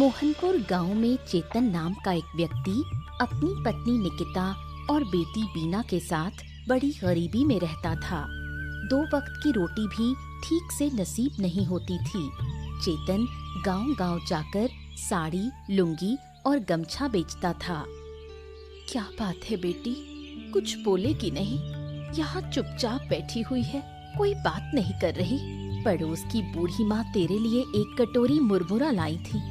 मोहनपुर गांव में चेतन नाम का एक व्यक्ति अपनी पत्नी निकिता और बेटी बीना के साथ बड़ी गरीबी में रहता था। 2 वक्त की रोटी भी ठीक से नसीब नहीं होती थी। चेतन गांव-गांव जाकर साड़ी, लुंगी और गमछा बेचता था। क्या बात है बेटी, कुछ बोलेगी नहीं? यहाँ चुपचाप बैठी हुई है, कोई बात नहीं कर रही। पड़ोस की बूढ़ी माँ तेरे लिए एक कटोरी मुरमुरा लाई थी,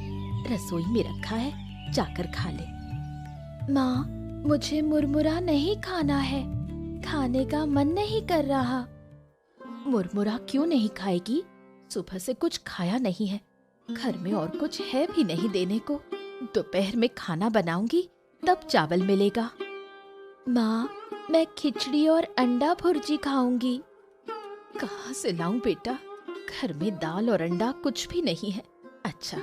रसोई में रखा है, जाकर खा ले। माँ, मुझे मुरमुरा नहीं खाना है, खाने का मन नहीं कर रहा। मुरमुरा क्यों नहीं खाएगी? सुबह से कुछ खाया नहीं है, घर में और कुछ है भी नहीं देने को। दोपहर में खाना बनाऊंगी तब चावल मिलेगा। माँ, मैं खिचड़ी और अंडा भुर्जी खाऊंगी। कहाँ से लाऊं बेटा, घर में दाल और अंडा कुछ भी नहीं है। अच्छा,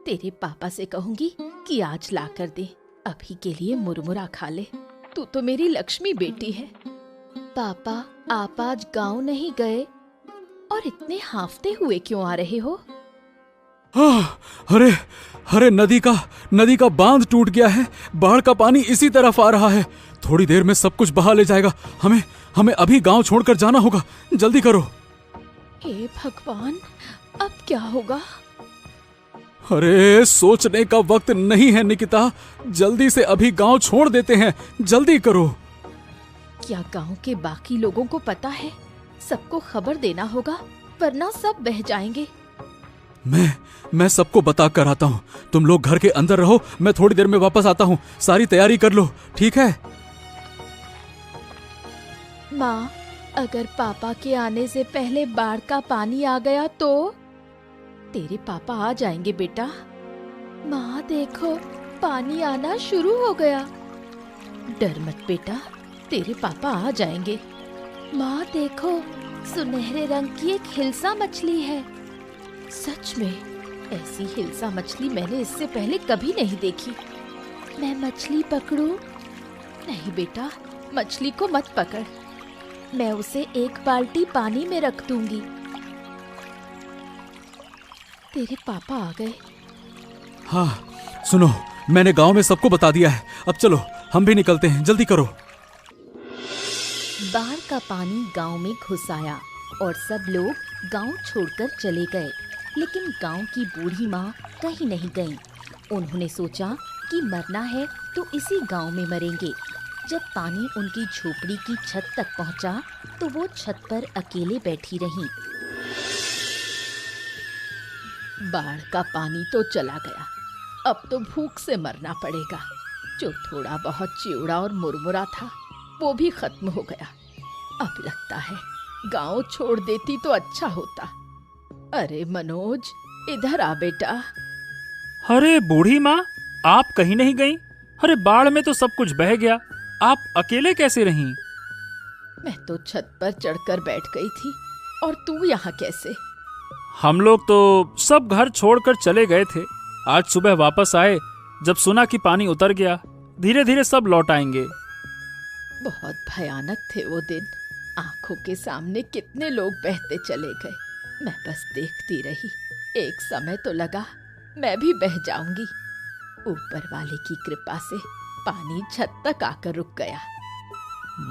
तेरे पापा से कहूंगी कि आज ला कर दे, अभी के लिए मुरमुरा खा ले। तू तो मेरी लक्ष्मी बेटी है। पापा, आप आज गांव नहीं गए और इतने हांफते हुए क्यों आ रहे हो? अरे नदी का बांध टूट गया है, बाढ़ का पानी इसी तरफ आ रहा है। थोड़ी देर में सब कुछ बहा ले जाएगा। हमें अभी गांव छोड़कर जाना होगा, जल्दी करो। हे भगवान, अब क्या होगा? अरे सोचने का वक्त नहीं है निकिता, जल्दी से अभी गांव छोड़ देते हैं, जल्दी करो। क्या गांव के बाकी लोगों को पता है? सबको खबर देना होगा, वरना सब बह जाएंगे। मैं सबको बता कर आता हूँ। तुम लोग घर के अंदर रहो, मैं थोड़ी देर में वापस आता हूँ। सारी तैयारी कर लो, ठीक है? माँ, अगर पापा के आने से पहले बाढ़ का पानी आ गया तो? तेरे पापा आ जाएंगे बेटा। माँ देखो, पानी आना शुरू हो गया। डर मत बेटा, तेरे पापा आ जाएंगे। माँ देखो, सुनहरे रंग की एक हिल्सा मछली है। सच में, ऐसी हिल्सा मछली मैंने इससे पहले कभी नहीं देखी। मैं मछली पकड़ूं? नहीं बेटा, मछली को मत पकड़, मैं उसे एक बाल्टी पानी में रख दूंगी। तेरे पापा आ गए। हाँ सुनो, मैंने गांव में सबको बता दिया है। अब चलो, हम भी निकलते हैं, जल्दी करो। बाढ़ का पानी गांव में घुस आया और सब लोग गांव छोड़कर चले गए। लेकिन गांव की बूढ़ी माँ कहीं नहीं गईं। उन्होंने सोचा कि मरना है तो इसी गांव में मरेंगे। जब पानी उनकी झोपड़ी की छत तक पहुंचा तो वो छत पर अकेले बैठी रहीं। बाढ़ का पानी तो चला गया, अब तो भूख से मरना पड़ेगा। जो थोड़ा बहुत चिवड़ा और मुरमुरा था वो भी खत्म हो गया। अब लगता है गांव छोड़ देती तो अच्छा होता। अरे मनोज, इधर आ बेटा। अरे बूढ़ी माँ, आप कहीं नहीं गईं? अरे बाढ़ में तो सब कुछ बह गया, आप अकेले कैसे रहीं? मैं तो छत पर चढ़कर बैठ गई थी, और तू यहाँ कैसे? हम लोग तो सब घर छोड़कर चले गए थे। आज सुबह वापस आए, जब सुना कि पानी उतर गया। धीरे धीरे सब लौट आएंगे। बहुत भयानक थे वो दिन। आंखों के सामने कितने लोग बहते चले गए। मैं बस देखती रही। एक समय तो लगा मैं भी बह जाऊंगी। ऊपर वाले की कृपा से पानी छत तक आकर रुक गया।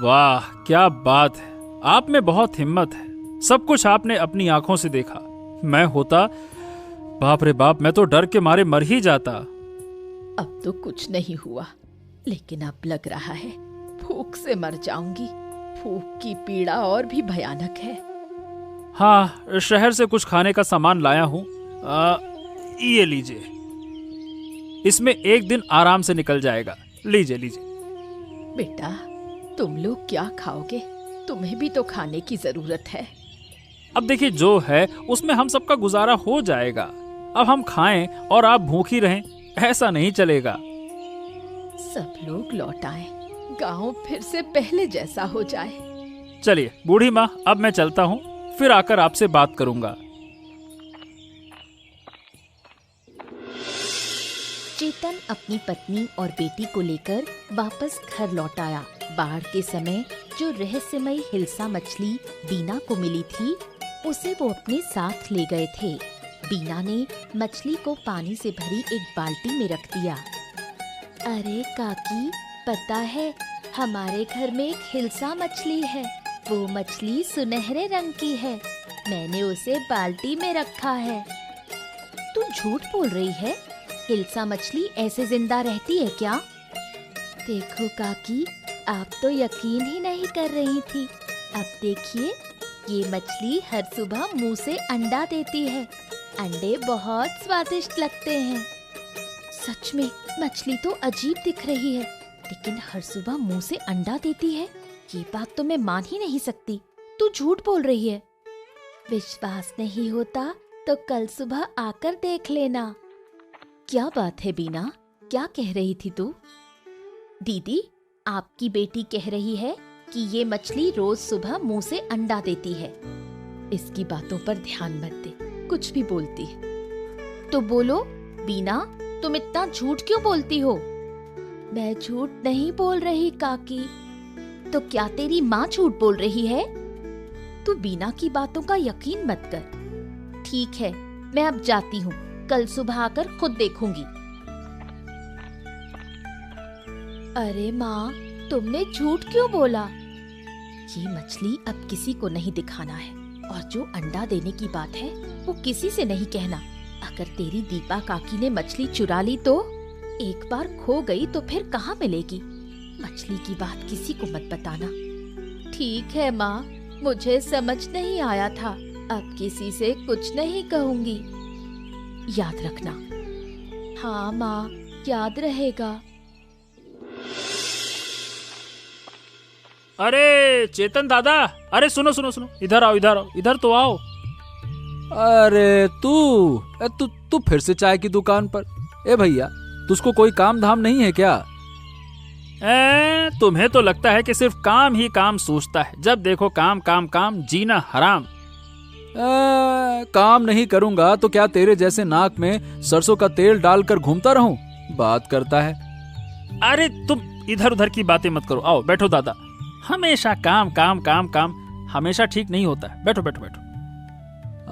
वाह, क्या बात है, आप में बहुत हिम्मत है। सब कुछ आपने अपनी आंखों से देखा। मैं होता, बाप रे बाप, मैं तो डर के मारे मर ही जाता। अब तो कुछ नहीं हुआ, लेकिन अब लग रहा है भूख से मर जाऊंगी। भूख की पीड़ा और भी भयानक है। हाँ, शहर से कुछ खाने का सामान लाया हूँ, ये लीजिए। इसमें एक दिन आराम से निकल जाएगा। लीजिए लीजिए। बेटा, तुम लोग क्या खाओगे? तुम्हें भी तो खाने की जरूरत है। अब देखिए, जो है उसमें हम सबका गुजारा हो जाएगा। अब हम खाएं और आप भूखी रहें, ऐसा नहीं चलेगा। सब लोग लौट आए, गांव फिर से पहले जैसा हो जाए। चलिए बूढ़ी माँ, अब मैं चलता हूँ, फिर आकर आपसे बात करूंगा। चेतन अपनी पत्नी और बेटी को लेकर वापस घर लौट आया। बाढ़ के समय जो रहस्यमयी हिल्सा मछली बीना को मिली थी, उसे वो अपने साथ ले गए थे। बीना ने मछली को पानी से भरी एक बाल्टी में रख दिया। अरे काकी, पता है हमारे घर में एक हिल्सा मछली है। वो मछली सुनहरे रंग की है। मैंने उसे बाल्टी में रखा है। तू झूठ बोल रही है? हिल्सा मछली ऐसे जिंदा रहती है क्या? देखो काकी, आप तो यकीन ही नहीं कर रही थी। अब देखिए, ये मछली हर सुबह मुंह से अंडा देती है। अंडे बहुत स्वादिष्ट लगते हैं। सच में मछली तो अजीब दिख रही है, लेकिन हर सुबह मुंह से अंडा देती है। ये बात तो मैं मान ही नहीं सकती। तू झूठ बोल रही है। विश्वास नहीं होता तो कल सुबह आकर देख लेना। क्या बात है बीना, क्या कह रही थी तू? दीदी, आपकी बेटी कह रही है कि ये मछली रोज सुबह मुंह से अंडा देती है। इसकी बातों पर ध्यान मत दे, कुछ भी बोलती है। तो बोलो बीना, तुम इतना झूठ क्यों बोलती हो? मैं झूठ नहीं बोल रही काकी। तो क्या तेरी माँ झूठ बोल रही है? तू बीना की बातों का यकीन मत कर। ठीक है, मैं अब जाती हूँ। कल सुबह आकर खुद देखूंगी। अरे माँ, तुमने झूठ क्यों बोला? ये मछली अब किसी को नहीं दिखाना है, और जो अंडा देने की बात है वो किसी से नहीं कहना। अगर तेरी दीपा काकी ने मछली चुरा ली तो? एक बार खो गई तो फिर कहाँ मिलेगी? मछली की बात किसी को मत बताना। ठीक है माँ, मुझे समझ नहीं आया था। अब किसी से कुछ नहीं कहूंगी। याद रखना। हाँ माँ, याद रहेगा। अरे चेतन दादा, अरे सुनो सुनो सुनो, इधर आओ इधर आओ, इधर तो आओ। अरे तू फिर से चाय की दुकान पर? ए भैया, तुझको कोई काम धाम नहीं है क्या? तुम्हें तो लगता है कि सिर्फ काम ही काम सोचता है। जब देखो काम काम काम, जीना हराम। काम नहीं करूंगा तो क्या तेरे जैसे नाक में सरसों का तेल डालकर घूमता रहूं? बात करता है। अरे तुम इधर उधर की बातें मत करो, आओ बैठो दादा। हमेशा काम काम काम काम हमेशा ठीक नहीं होता है। बैठो बैठो बैठो।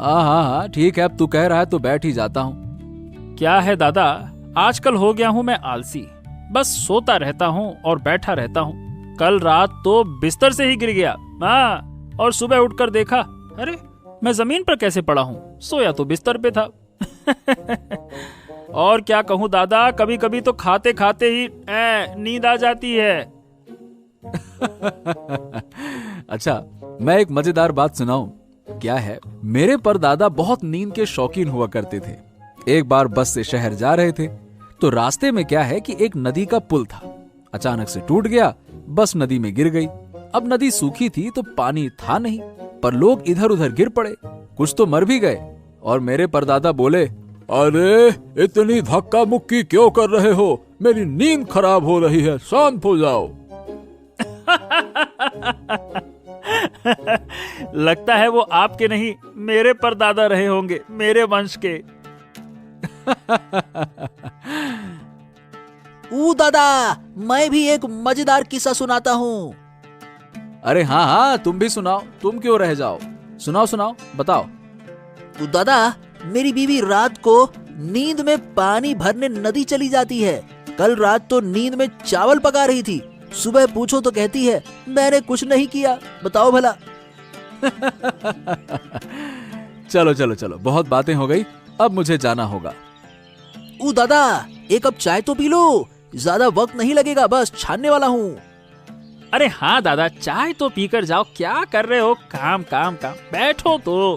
हाँ, ठीक है, अब तू कह रहा है तो बैठ ही जाता हूँ। क्या है दादा, आजकल हो गया हूँ मैं आलसी। बस सोता रहता हूँ और बैठा रहता हूँ। कल रात तो बिस्तर से ही गिर गया। हाँ, और सुबह उठकर देखा, अरे मैं जमीन पर कैसे पड़ा हूँ? सोया तो बिस्तर पे था। और क्या कहूँ दादा, कभी कभी तो खाते खाते ही नींद आ जाती है। अच्छा, मैं एक मजेदार बात सुनाऊं? क्या है, मेरे परदादा बहुत नींद के शौकीन हुआ करते थे। एक बार बस से शहर जा रहे थे तो रास्ते में क्या है कि एक नदी का पुल था। अचानक से टूट गया, बस नदी में गिर गई। अब नदी सूखी थी तो पानी था नहीं, पर लोग इधर उधर गिर पड़े, कुछ तो मर भी गए। और मेरे परदादा बोले, अरे इतनी धक्का मुक्की क्यों कर रहे हो? मेरी नींद खराब हो रही है, शांत हो जाओ। लगता है वो आपके नहीं, मेरे परदादा रहे होंगे, मेरे वंश के। दादा, मैं भी एक मजेदार किस्सा सुनाता हूँ। अरे हाँ, तुम भी सुनाओ, तुम क्यों रह जाओ? सुनाओ सुनाओ, बताओ। दादा, मेरी बीवी रात को नींद में पानी भरने नदी चली जाती है। कल रात तो नींद में चावल पका रही थी। सुबह पूछो तो कहती है मैंने कुछ नहीं किया। बताओ भला। चलो चलो चलो, बहुत बातें हो गई, अब मुझे जाना होगा। दादा, एक कप चाय तो पी लो, ज्यादा वक्त नहीं लगेगा, बस छानने वाला हूँ। अरे हाँ दादा, चाय तो पीकर जाओ, क्या कर रहे हो? काम काम काम, बैठो तो।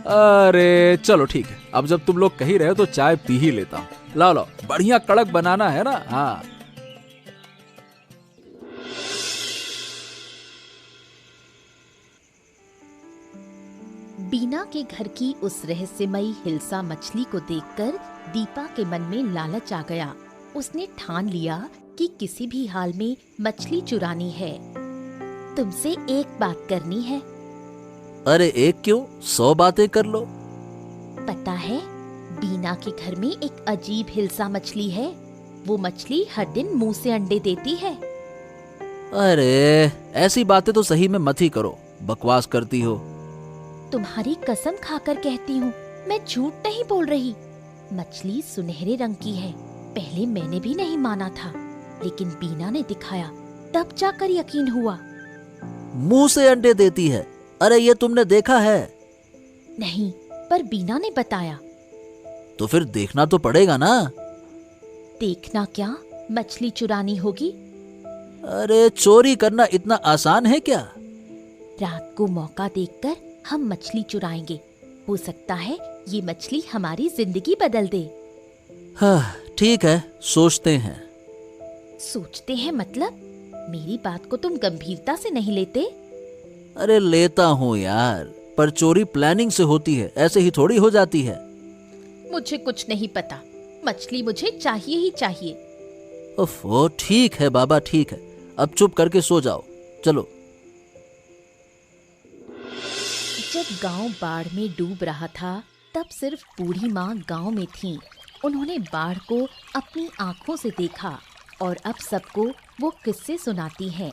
अरे चलो ठीक है, अब जब तुम लोग कह रहे हो तो चाय पी ही लेता हूँ। लाओ लाओ, बढ़िया कड़क बनाना है ना। हाँ। बीना के घर की उस रहस्यमयी हिल्सा मछली को देखकर दीपा के मन में लालच आ गया। उसने ठान लिया कि किसी भी हाल में मछली चुरानी है। तुमसे एक बात करनी है। अरे एक क्यों, 100 बातें कर लो। पता है, बीना के घर में एक अजीब हिल्सा मछली है। वो मछली हर दिन मुंह से अंडे देती है। अरे ऐसी बातें तो सही में मत ही करो, बकवास करती हो। तुम्हारी कसम खाकर कहती हूँ, मैं झूठ नहीं बोल रही। मछली सुनहरे रंग की है। पहले मैंने भी नहीं माना था, लेकिन बीना ने दिखाया, तब जाकर यकीन हुआ। मुंह से अंडे देती है। अरे ये तुमने देखा है? नहीं, पर बीना ने बताया। तो फिर देखना तो पड़ेगा ना। देखना क्या, मछली चुरानी होगी। अरे चोरी करना इतना आसान है क्या? रात को मौका देखकर हम मछली चुराएंगे। हो सकता है ये मछली हमारी जिंदगी बदल दे। हाँ ठीक है, सोचते हैं। सोचते हैं मतलब? मेरी बात को तुम गंभीरता से नहीं लेते? अरे लेता हूँ यार, पर चोरी प्लानिंग से होती है, ऐसे ही थोड़ी हो जाती है। मुझे कुछ नहीं पता। मछली मुझे चाहिए ही चाहिए। ओफो, ठीक है बाबा, ठीक है। अब चुप करके सो जाओ, चलो। जब गांव बाढ़ में डूब रहा था, तब सिर्फ बूढ़ी माँ गांव में थीं। उन्होंने बाढ़ को अपनी आंखों से देखा और अब सबको वो किस्से सुनाती हैं।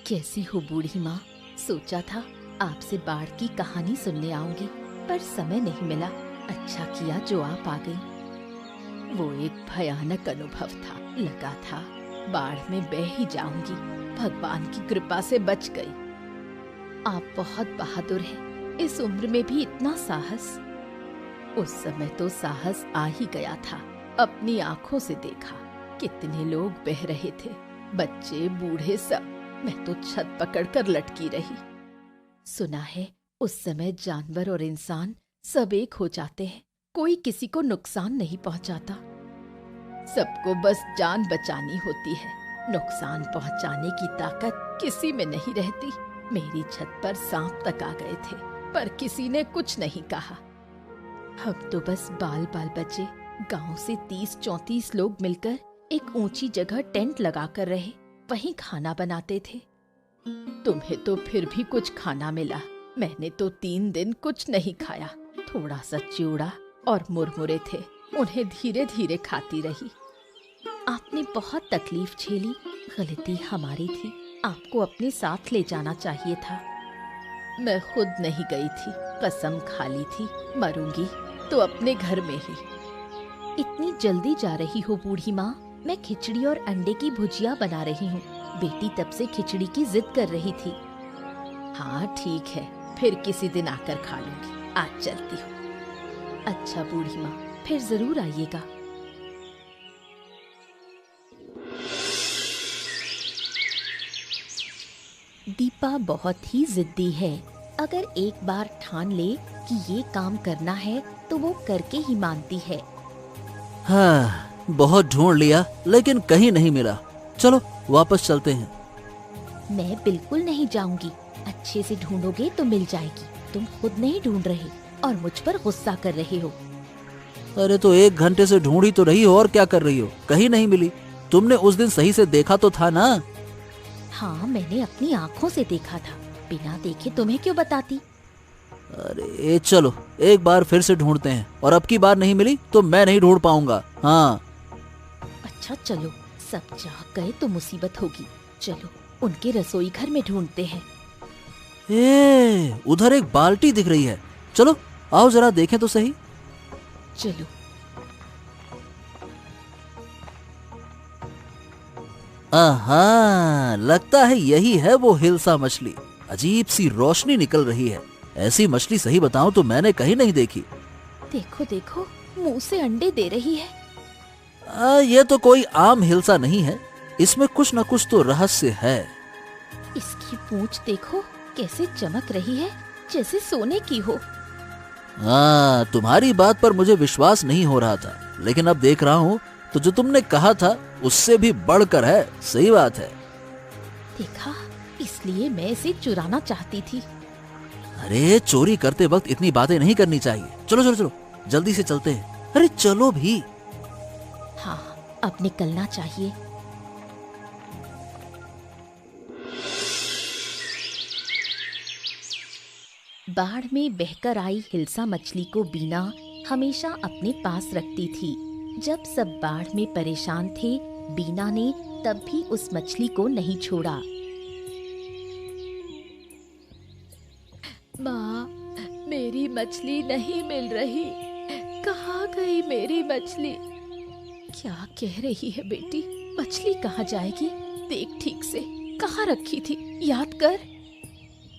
कैसी हो बूढ़ी माँ? सोचा था आपसे बाढ़ की कहानी सुनने आऊंगी, पर समय नहीं मिला। अच्छा किया जो आप आ गई। वो एक भयानक अनुभव था। लगा था बाढ़ में बह ही जाऊंगी। भगवान की कृपा से बच गई। आप बहुत बहादुर हैं। इस उम्र में भी इतना साहस। उस समय तो साहस आ ही गया था। अपनी आंखों से देखा कितने लोग बह रहे थे, बच्चे बूढ़े सब। मैं तो छत पकड़कर लटकी रही। सुना है उस समय जानवर और इंसान सब एक हो जाते हैं। कोई किसी को नुकसान नहीं पहुंचाता। सबको बस जान बचानी होती है। नुकसान पहुंचाने की ताकत किसी में नहीं रहती। मेरी छत पर सांप तक आ गए थे, पर किसी ने कुछ नहीं कहा। हम तो बस बाल बाल बचे। गांव से 30-34 लोग मिलकर एक ऊंची जगह टेंट लगाकर रहे। वहीं खाना बनाते थे। तुम्हें तो फिर भी कुछ खाना मिला। मैंने तो 3 दिन कुछ नहीं खाया। थोड़ा सा चिवड़ा और मुरमुरे थे, उन्हें धीरे धीरे खाती रही। आपने बहुत तकलीफ झेली। गलती हमारी थी। आपको अपने साथ ले जाना चाहिए था। मैं खुद नहीं गई थी। कसम खा ली थी, मरूंगी तो अपने घर में ही। इतनी जल्दी जा रही हो बूढ़ी माँ? मैं खिचड़ी और अंडे की भुजिया बना रही हूँ। बेटी तब से खिचड़ी की जिद कर रही थी। हाँ ठीक है, फिर किसी दिन आकर खा लूंगी। आज चलती हूँ। अच्छा बूढ़ी माँ, फिर जरूर आइएगा। दीपा बहुत ही जिद्दी है। अगर एक बार ठान ले कि ये काम करना है तो वो करके ही मानती है। हाँ, बहुत ढूंढ लिया लेकिन कहीं नहीं मिला। चलो वापस चलते हैं। मैं बिल्कुल नहीं जाऊंगी। अच्छे से ढूंढोगे तो मिल जाएगी। तुम खुद नहीं ढूंढ रहे और मुझ पर गुस्सा कर रहे हो। अरे तो 1 घंटे से ढूंढी तो रही हो, और क्या कर रही हो? कहीं नहीं मिली। तुमने उस दिन सही से देखा तो था ना? हाँ, मैंने अपनी आँखों से देखा था। बिना देखे तुम्हें क्यों बताती? अरे चलो एक बार फिर से ढूंढते हैं, और अब की बार नहीं मिली तो मैं नहीं ढूंढ पाऊंगा। हाँ अच्छा चलो, सब जाग गए तो मुसीबत होगी। चलो उनके रसोई घर में ढूंढते हैं। उधर एक बाल्टी दिख रही है। चलो आओ जरा देखें तो सही। चलो। आहा, लगता है यही है वो हिल्सा मछली। अजीब सी रोशनी निकल रही है। ऐसी मछली सही बताऊं तो मैंने कहीं नहीं देखी। देखो देखो, मुंह से अंडे दे रही है। ये तो कोई आम हिल्सा नहीं है। इसमें कुछ न कुछ तो रहस्य है। इसकी पूंछ देखो कैसे चमक रही है, जैसे सोने की हो। तुम्हारी बात पर मुझे विश्वास नहीं हो रहा था, लेकिन अब देख रहा हूँ तो जो तुमने कहा था उससे भी बढ़कर है। सही बात है। देखा, इसलिए मैं इसे चुराना चाहती थी। अरे चोरी करते वक्त इतनी बातें नहीं करनी चाहिए। चलो चलो चलो, जल्दी से चलते हैं। अरे चलो भी। हाँ, अब निकलना चाहिए। बाढ़ में बहकर आई हिल्सा मछली को बीना हमेशा अपने पास रखती थी। जब सब बाढ़ में परेशान थे, बीना ने तब भी उस मछली को नहीं छोड़ा। माँ, मेरी मछली नहीं मिल रही। कहाँ गई मेरी मछली? क्या कह रही है बेटी? मछली कहाँ जाएगी? देख ठीक से, कहाँ रखी थी? याद कर।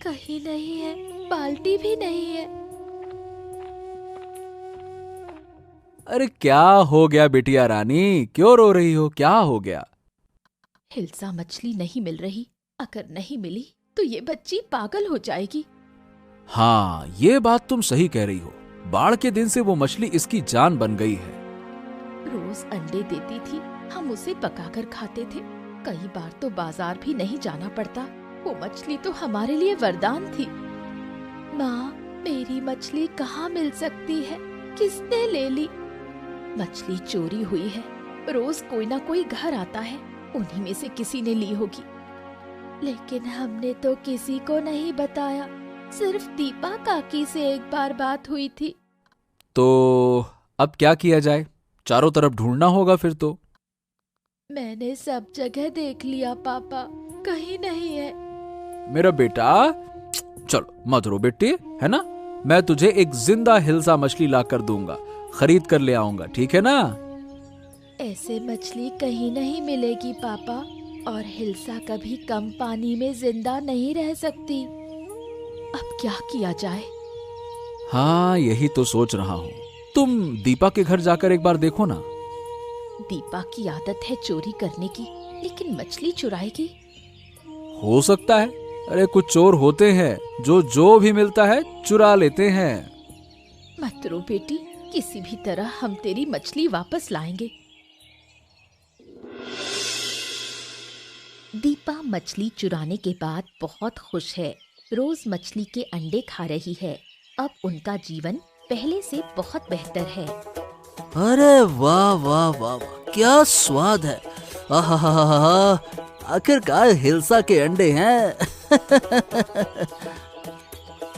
कहीं नहीं है, बाल्टी भी नहीं है। अरे क्या हो गया बिटिया रानी, क्यों रो रही हो? क्या हो गया? हिल्सा मछली नहीं मिल रही। अगर नहीं मिली तो ये बच्ची पागल हो जाएगी। हाँ, ये बात तुम सही कह रही हो। बाढ़ के दिन से वो मछली इसकी जान बन गई है। रोज अंडे देती थी, हम उसे पकाकर खाते थे। कई बार तो बाजार भी नहीं जाना पड़ता। वो मछली तो हमारे लिए वरदान थी। माँ, मेरी मछली कहाँ मिल सकती है? किसने ले ली? मछली चोरी हुई है। रोज कोई ना कोई घर आता है, उन्हीं में से किसी ने ली होगी। लेकिन हमने तो किसी को नहीं बताया। सिर्फ दीपा काकी से एक बार बात हुई थी। तो अब क्या किया जाए? चारों तरफ ढूंढना होगा फिर तो। मैंने सब जगह देख लिया पापा, कहीं नहीं है। मेरा बेटा, चलो मत रो बेटी, है ना? मैं तुझे एक जिंदा हिल्सा मछली ला कर दूंगा, खरीद कर ले आऊंगा, ठीक है ना? ऐसे मछली कहीं नहीं मिलेगी पापा, और हिल्सा कभी कम पानी में जिंदा नहीं रह सकती। अब क्या किया जाए? हाँ, यही तो सोच रहा हूँ। तुम दीपा के घर जाकर एक बार देखो ना। दीपा की आदत है चोरी करने की, लेकिन मछली चुराएगी? हो सकता है। अरे कुछ चोर होते हैं जो भी मिलता है चुरा लेते हैं। मत रो बेटी, किसी भी तरह हम तेरी मछली वापस लाएंगे। दीपा मछली चुराने के बाद बहुत खुश है। रोज मछली के अंडे खा रही है। अब उनका जीवन पहले से बहुत बेहतर है। अरे वाह वाह वाह वाह, क्या स्वाद है। आहा, आखिरकार हिल्सा के अंडे हैं।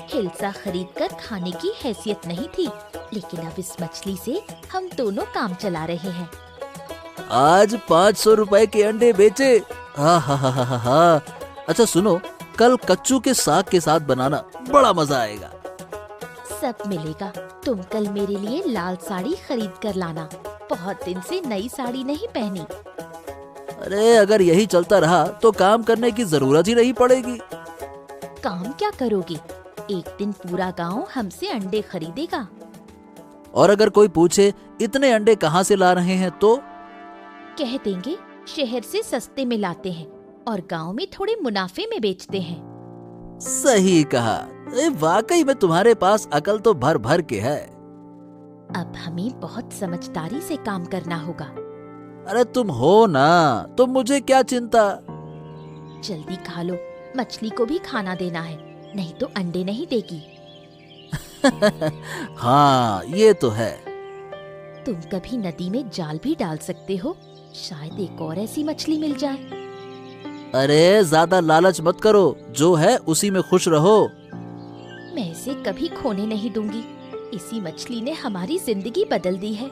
हिल्सा खरीदकर खाने की हैसियत नहीं थी, लेकिन अब इस मछली से हम दोनों काम चला रहे हैं। आज 500 रुपए के अंडे बेचे। हा। अच्छा सुनो, कल कच्चू के साग के साथ बनाना, बड़ा मजा आएगा। सब मिलेगा। तुम कल मेरे लिए लाल साड़ी खरीद कर लाना। बहुत दिन से नई साड़ी नहीं पहनी। अरे अगर यही चलता रहा तो काम करने की जरूरत ही नहीं पड़ेगी। काम क्या करोगे? एक दिन पूरा गांव हमसे अंडे खरीदेगा। और अगर कोई पूछे इतने अंडे कहाँ से ला रहे हैं तो कह देंगे शहर से सस्ते में लाते हैं और गांव में थोड़े मुनाफे में बेचते हैं। सही कहा। वाकई में तुम्हारे पास अकल तो भर भर के है। अब हमें बहुत समझदारी से काम करना होगा। अरे तुम हो ना, तो मुझे क्या चिंता। जल्दी खा लो, मछली को भी खाना देना है, नहीं तो अंडे नहीं देगी। हाँ ये तो है। तुम कभी नदी में जाल भी डाल सकते हो, शायद एक और ऐसी मछली मिल जाए। अरे ज्यादा लालच मत करो, जो है उसी में खुश रहो। मैं इसे कभी खोने नहीं दूंगी। इसी मछली ने हमारी जिंदगी बदल दी है।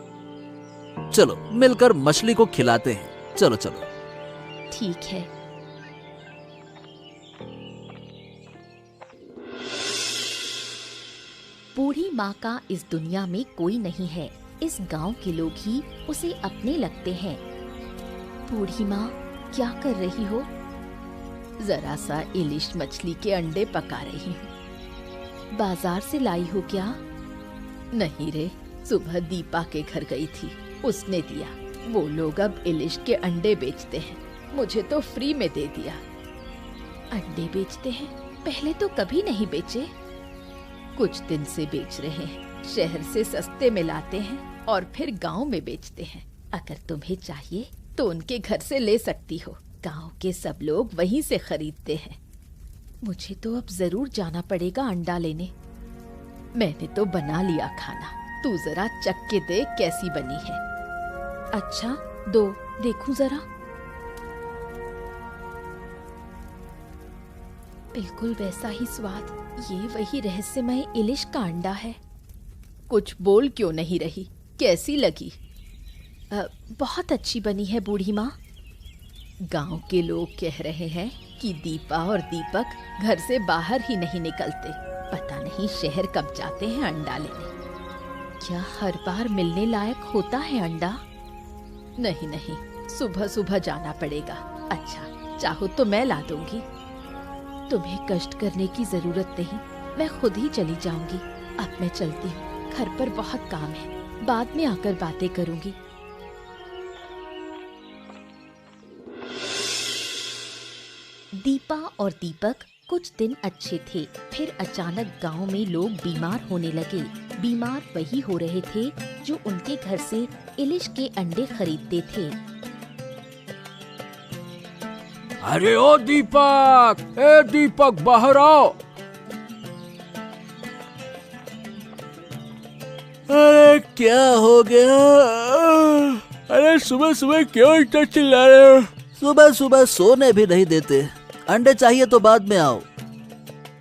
चलो मिलकर मछली को खिलाते हैं। चलो चलो। ठीक है। बूढ़ी माँ का इस दुनिया में कोई नहीं है। इस गांव के लोग ही उसे अपने लगते हैं। बूढ़ी माँ, क्या कर रही हो? जरा सा इलिश मछली के अंडे पका रही हूँ। बाजार से लाई हो क्या? नहीं रे, सुबह दीपा के घर गई थी, उसने दिया। वो लोग अब इलिश के अंडे बेचते हैं, मुझे तो फ्री में दे दिया। अंडे बेचते हैं? पहले तो कभी नहीं बेचे। कुछ दिन से बेच रहे हैं। शहर से सस्ते में लाते हैं और फिर गांव में बेचते हैं। अगर तुम्हें चाहिए तो उनके घर से ले सकती हो। गांव के सब लोग वहीं से खरीदते हैं। मुझे तो अब जरूर जाना पड़ेगा अंडा लेने। मैंने तो बना लिया खाना, तू जरा चख के देख कैसी बनी है। अच्छा, दो देखूं जरा। बिल्कुल वैसा ही स्वाद। ये वही रहस्यमय इलिश का अंडा है। कुछ बोल क्यों नहीं रही? कैसी लगी? बहुत अच्छी बनी है बूढ़ी माँ। गांव के लोग कह रहे हैं कि दीपा और दीपक घर से बाहर ही नहीं निकलते। पता नहीं शहर कब जाते हैं अंडा लेने। क्या हर बार मिलने लायक होता है अंडा? नहीं नहीं, सुबह सुबह जाना पड़ेगा। अच्छा, चाहो तो मैं ला दूंगी। तुम्हें कष्ट करने की जरूरत नहीं, मैं खुद ही चली जाऊंगी। अब मैं चलती हूँ, घर पर बहुत काम है, बाद में आकर बातें करूंगी। दीपा और दीपक कुछ दिन अच्छे थे, फिर अचानक गांव में लोग बीमार होने लगे। बीमार वही हो रहे थे जो उनके घर से इलिश के अंडे खरीदते थे। अरे ओ दीपक, ए दीपक बाहर आओ। अरे क्या हो गया? अरे सुबह सुबह क्यों इतना चिल्ला रहे हो? सुबह सुबह सोने भी नहीं देते। अंडे चाहिए तो बाद में आओ।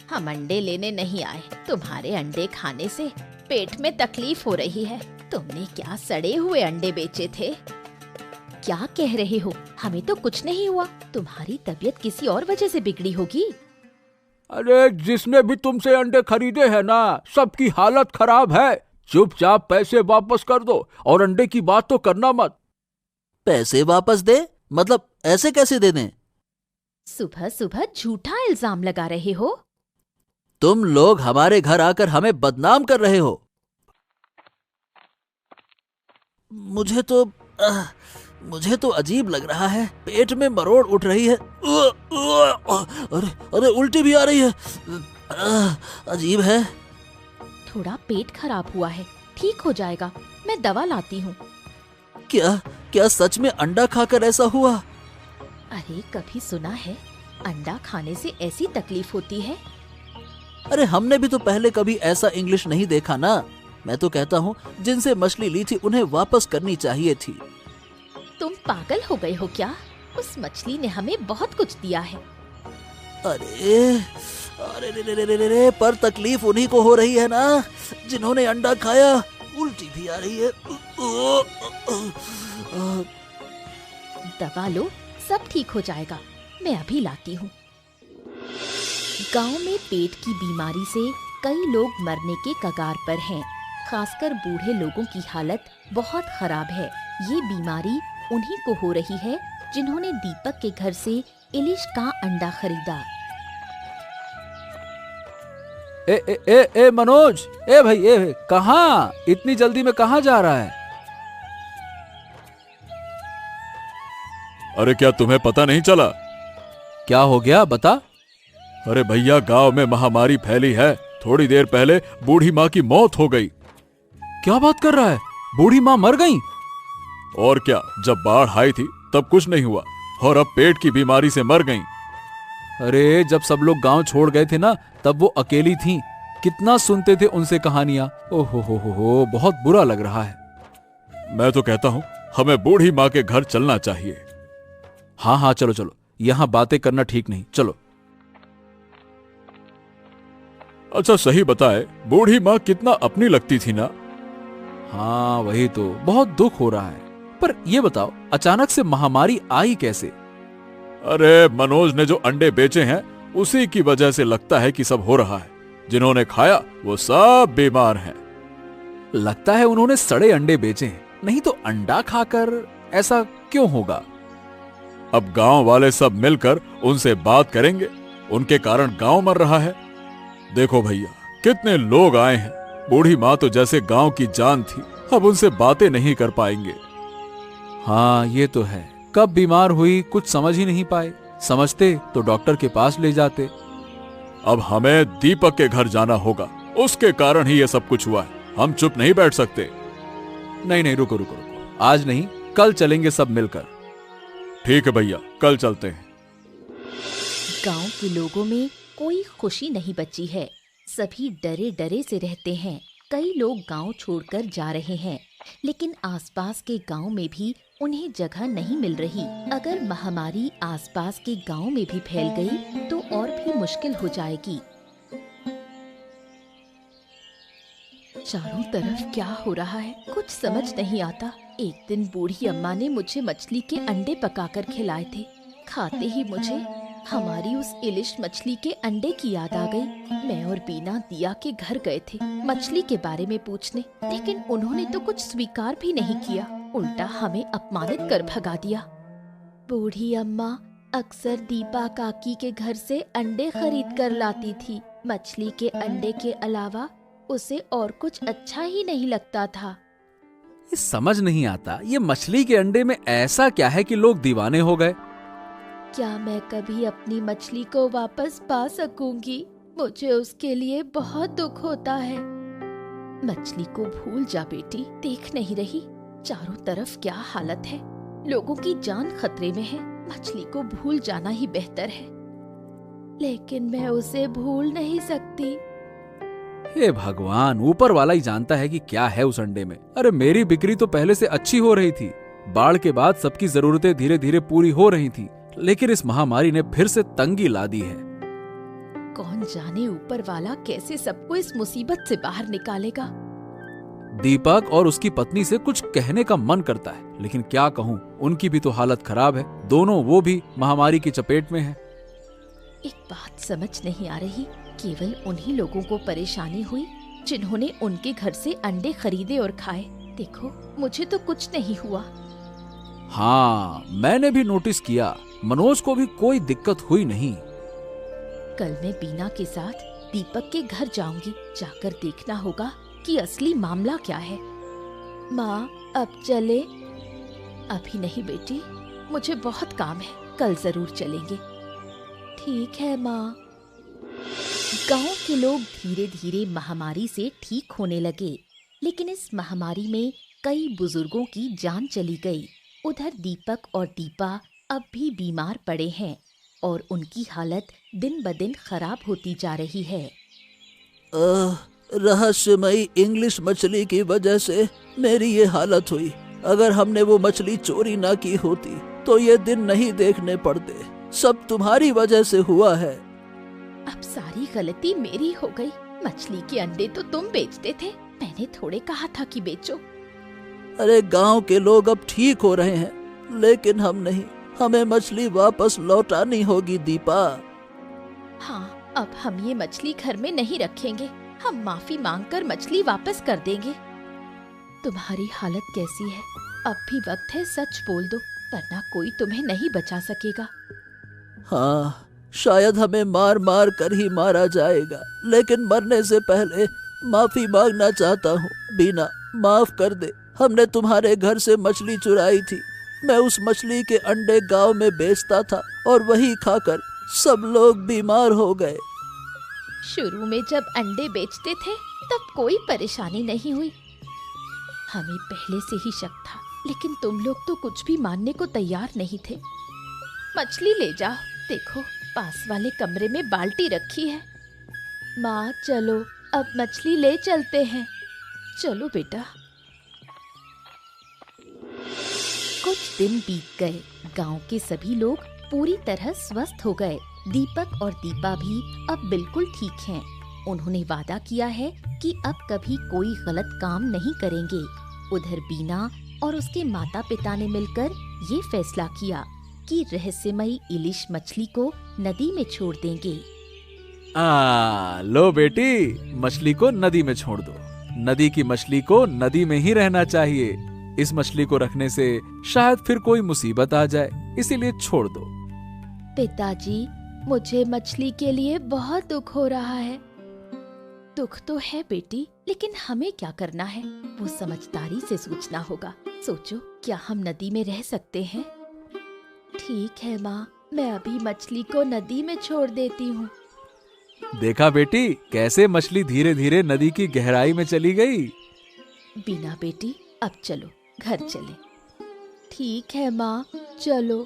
हम अंडे लेने नहीं आए। तुम्हारे अंडे खाने से पेट में तकलीफ हो रही है। तुमने क्या सड़े हुए अंडे बेचे थे? क्या कह रहे हो? हमें तो कुछ नहीं हुआ। तुम्हारी तबीयत किसी और वजह से बिगड़ी होगी। अरे जिसने भी तुमसे अंडे खरीदे हैं ना, सबकी हालत खराब है। चुपचाप पैसे वापस कर दो और अंडे की बात तो करना मत। पैसे वापस दे? मतलब ऐसे कैसे दे दें? सुबह सुबह झूठा इल्जाम लगा रहे हो। तुम लोग हमारे घर आकर हमें बदनाम कर रहे हो। मुझे तो अजीब लग रहा है। पेट में मरोड़ उठ रही है। अरे उल्टी भी आ रही है। अजीब है। थोड़ा पेट खराब हुआ है, ठीक हो जाएगा। मैं दवा लाती हूँ। क्या सच में अंडा खाकर ऐसा हुआ? अरे कभी सुना है अंडा खाने से ऐसी तकलीफ होती है? अरे हमने भी तो पहले कभी ऐसा इंग्लिश नहीं देखा ना। मैं तो कहता हूँ जिनसे मछली ली थी उन्हें वापस करनी चाहिए थी। तुम पागल हो गए हो क्या? उस मछली ने हमें बहुत कुछ दिया है। अरे रे, पर तकलीफ उन्हीं को हो रही है ना जिन्होंने अंडा खाया। उल्टी भी आ रही है। दवा लो, सब ठीक हो जाएगा। मैं अभी लाती हूँ। गांव में पेट की बीमारी से कई लोग मरने के कगार पर हैं। खासकर बूढ़े लोगों की हालत बहुत खराब है। ये बीमारी उन्हीं को हो रही है जिन्होंने दीपक के घर से इलिश का अंडा खरीदा। ए मनोज, ए भाई, कहाँ? इतनी जल्दी में कहाँ जा रहा है? अरे क्या तुम्हें पता नहीं चला? क्या हो गया, बता। अरे भैया, गांव में महामारी फैली है। थोड़ी देर पहले बूढ़ी माँ की मौत हो गई। क्या बात कर रहा है? बूढ़ी माँ मर गई? और क्या, जब बाढ़ आई थी तब कुछ नहीं हुआ और अब पेट की बीमारी से मर गई। अरे जब सब लोग गांव छोड़ गए थे ना, तब वो अकेली थीं। कितना सुनते थे उनसे कहानियां। ओहो हो, बहुत बुरा लग रहा है। मैं तो कहता हूँ हमें बूढ़ी माँ के घर चलना चाहिए। हाँ, चलो। यहाँ बातें करना ठीक नहीं, चलो। अच्छा सही बताए, बूढ़ी माँ कितना अपनी लगती थी ना। हाँ वही तो, बहुत दुख हो रहा है। पर ये बताओ, अचानक से महामारी आई कैसे? अरे मनोज ने जो अंडे बेचे हैं उसी की वजह से लगता है कि सब हो रहा है। जिन्होंने खाया वो सब बीमार हैं। लगता है उन्होंने सड़े अंडे बेचे हैं, नहीं तो अंडा खाकर ऐसा क्यों होगा? अब गांव वाले सब मिलकर उनसे बात करेंगे। उनके कारण गांव मर रहा है। देखो भैया, कितने लोग आए हैं। बूढ़ी माँ तो जैसे गांव की जान थी, अब उनसे बातें नहीं कर पाएंगे। हाँ ये तो है। कब बीमार हुई कुछ समझ ही नहीं पाए। समझते तो डॉक्टर के पास ले जाते। अब हमें दीपक के घर जाना होगा। उसके कारण ही ये सब कुछ हुआ है। हम चुप नहीं बैठ सकते। नहीं, रुको। आज नहीं, कल चलेंगे सब मिलकर। ठीक है भैया, कल चलते हैं। गांव के लोगों में कोई खुशी नहीं बची है। सभी डरे डरे से रहते हैं। कई लोग गांव छोड़कर जा रहे हैं, लेकिन आसपास के गांव में भी उन्हें जगह नहीं मिल रही। अगर महामारी आसपास के गांव में भी फैल गई तो और भी मुश्किल हो जाएगी। चारों तरफ क्या हो रहा है, कुछ समझ नहीं आता। एक दिन बूढ़ी अम्मा ने मुझे मछली के अंडे पकाकर खिलाए थे। खाते ही मुझे हमारी उस इलिश मछली के अंडे की याद आ गई। मैं और बीना दिया के घर गए थे मछली के बारे में पूछने, लेकिन उन्होंने तो कुछ स्वीकार भी नहीं किया, उल्टा हमें अपमानित कर भगा दिया। बूढ़ी अम्मा अक्सर दीपा काकी के घर से अंडे खरीद कर लाती थी। मछली के अंडे के अलावा उसे और कुछ अच्छा ही नहीं लगता था। ये समझ नहीं आता, ये मछली के अंडे में ऐसा क्या है कि लोग दीवाने हो गए? क्या मैं कभी अपनी मछली को वापस पा सकूंगी? मुझे उसके लिए बहुत दुख होता है। मछली को भूल जा बेटी, देख नहीं रही चारों तरफ क्या हालत है, लोगों की जान खतरे में है। मछली को भूल जाना ही बेहतर है। लेकिन मैं उसे भूल नहीं सकती। हे भगवान, ऊपर वाला ही जानता है कि क्या है उस अंडे में। अरे मेरी बिक्री तो पहले से अच्छी हो रही थी, बाढ़ के बाद सबकी जरूरतें धीरे धीरे पूरी हो रही थी, लेकिन इस महामारी ने फिर से तंगी ला दी है। कौन जाने ऊपर वाला कैसे सबको इस मुसीबत से बाहर निकालेगा। दीपक और उसकी पत्नी से कुछ कहने का मन करता है, लेकिन क्या कहूँ, उनकी भी तो हालत खराब है। दोनों वो भी महामारी की चपेट में है। एक बात समझ नहीं आ रही, केवल उन्हीं लोगों को परेशानी हुई जिन्होंने उनके घर से अंडे खरीदे और खाए। देखो मुझे तो कुछ नहीं हुआ। हाँ, मैंने भी नोटिस किया, मनोज को भी कोई दिक्कत हुई नहीं। कल मैं बीना के साथ दीपक के घर जाऊंगी, जाकर देखना होगा कि असली मामला क्या है। माँ अब चले? अभी नहीं बेटी, मुझे बहुत काम है, कल जरूर चलेंगे। ठीक है माँ। गांव के लोग धीरे धीरे महामारी से ठीक होने लगे, लेकिन इस महामारी में कई बुजुर्गों की जान चली गई। उधर दीपक और दीपा अब भी बीमार पड़े हैं और उनकी हालत दिन ब दिन खराब होती जा रही है। रहस्यमयी इंग्लिश मछली की वजह से मेरी ये हालत हुई। अगर हमने वो मछली चोरी ना की होती तो ये दिन नहीं देखने पड़ते। सब तुम्हारी वजह से हुआ है। अब सारी गलती मेरी हो गई। मछली के अंडे तो तुम बेचते थे, मैंने थोड़े कहा था कि बेचो। अरे गांव के लोग अब ठीक हो रहे हैं, लेकिन हम नहीं। हमें मछली वापस लौटानी होगी दीपा। हाँ, अब हम ये मछली घर में नहीं रखेंगे। हम माफी मांगकर मछली वापस कर देंगे। तुम्हारी हालत कैसी है? अब भी वक्त है, सच बोल दो, वरना कोई तुम्हें नहीं बचा सकेगा। हाँ, शायद हमें मार मार कर ही मारा जाएगा, लेकिन मरने से पहले माफी मांगना चाहता हूँ। बीना, माफ कर दे। हमने तुम्हारे घर से मछली चुराई थी। मैं उस मछली के अंडे गांव में बेचता था और वही खाकर सब लोग बीमार हो गए। शुरू में जब अंडे बेचते थे तब कोई परेशानी नहीं हुई। हमें पहले से ही शक था, लेकिन तुम लोग तो कुछ भी मानने को तैयार नहीं थे। मछली ले जाओ, देखो पास वाले कमरे में बाल्टी रखी है। माँ चलो, अब मछली ले चलते हैं। चलो बेटा। कुछ दिन बीत गए। गांव के सभी लोग पूरी तरह स्वस्थ हो गए। दीपक और दीपा भी अब बिल्कुल ठीक हैं। उन्होंने वादा किया है कि अब कभी कोई गलत काम नहीं करेंगे। उधर बीना और उसके माता पिता ने मिलकर ये फैसला किया कि रहस्यमयी इलिश मछली को नदी में छोड़ देंगे। लो बेटी, मछली को नदी में छोड़ दो। नदी की मछली को नदी में ही रहना चाहिए। इस मछली को रखने से शायद फिर कोई मुसीबत आ जाए, इसीलिए छोड़ दो। पिताजी, मुझे मछली के लिए बहुत दुख हो रहा है। दुख तो है बेटी, लेकिन हमें क्या करना है वो समझदारी से सोचना होगा। सोचो, क्या हम नदी में रह सकते हैं? ठीक है माँ, मैं अभी मछली को नदी में छोड़ देती हूँ। देखा बेटी, कैसे मछली धीरे धीरे नदी की गहराई में चली गई। बीना बेटी, अब चलो घर चले। ठीक है माँ, चलो।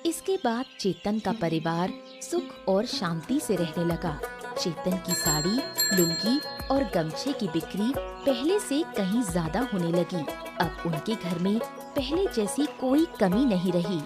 इसके बाद चेतन का परिवार सुख और शांति से रहने लगा। चेतन की साड़ी, लुंगी और गमछे की बिक्री पहले से कहीं ज्यादा होने लगी। अब उनके घर में पहले जैसी कोई कमी नहीं रही।